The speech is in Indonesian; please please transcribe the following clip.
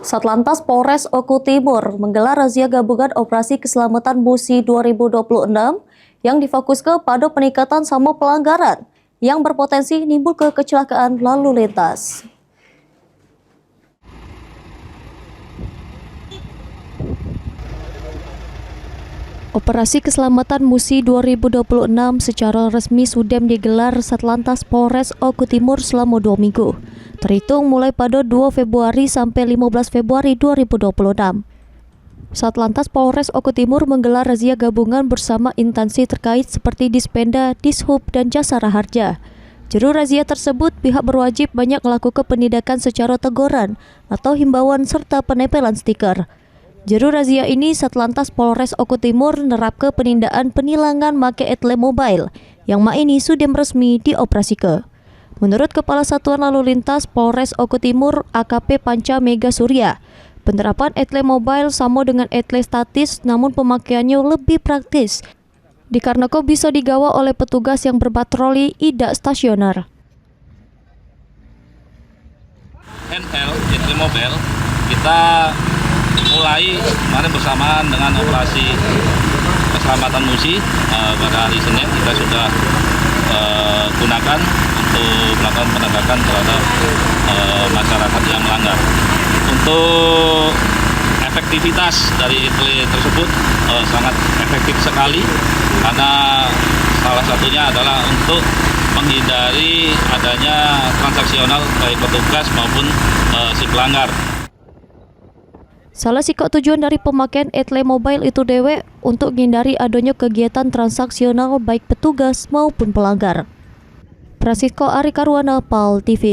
Satlantas Polres Oku Timur menggelar razia gabungan Operasi Keselamatan Musi 2026 yang difokuskan pada peningkatan sama pelanggaran yang berpotensi nimbul ke kecelakaan lalu lintas. Operasi Keselamatan Musi 2026 secara resmi sudah digelar Satlantas Polres Oku Timur selama 2 minggu, terhitung mulai pada 2 Februari sampai 15 Februari 2026. Satlantas Polres Oku Timur menggelar razia gabungan bersama instansi terkait seperti Dispenda, Dishub, dan Jasara Harja. Juru razia tersebut pihak berwajib banyak melakukan penindakan secara teguran atau himbauan serta penempelan stiker. Juru razia ini Satlantas Polres Oku Timur nerapkan penindaan penilangan make etle mobile yang ini sudah resmi dioperasikan. Menurut Kepala Satuan Lalu Lintas Polres Oku Timur AKP Panca Mega Surya, penerapan etle mobile sama dengan etle statis namun pemakaiannya lebih praktis dikarenakan bisa digawa oleh petugas yang berpatroli tidak stasioner. Etle mobile kita mulai kemarin bersamaan dengan operasi keselamatan Musi pada hari Senin kita sudah gunakan untuk melakukan penegakan terhadap masyarakat yang melanggar. Untuk efektivitas dari etle tersebut sangat efektif sekali karena salah satunya adalah untuk menghindari adanya transaksional baik petugas maupun si pelanggar. Salah satu tujuan dari pemakaian etle mobile itu dewe untuk menghindari adanya kegiatan transaksional baik petugas maupun pelanggar. Prasetyo Ari Karwana, PAL TV.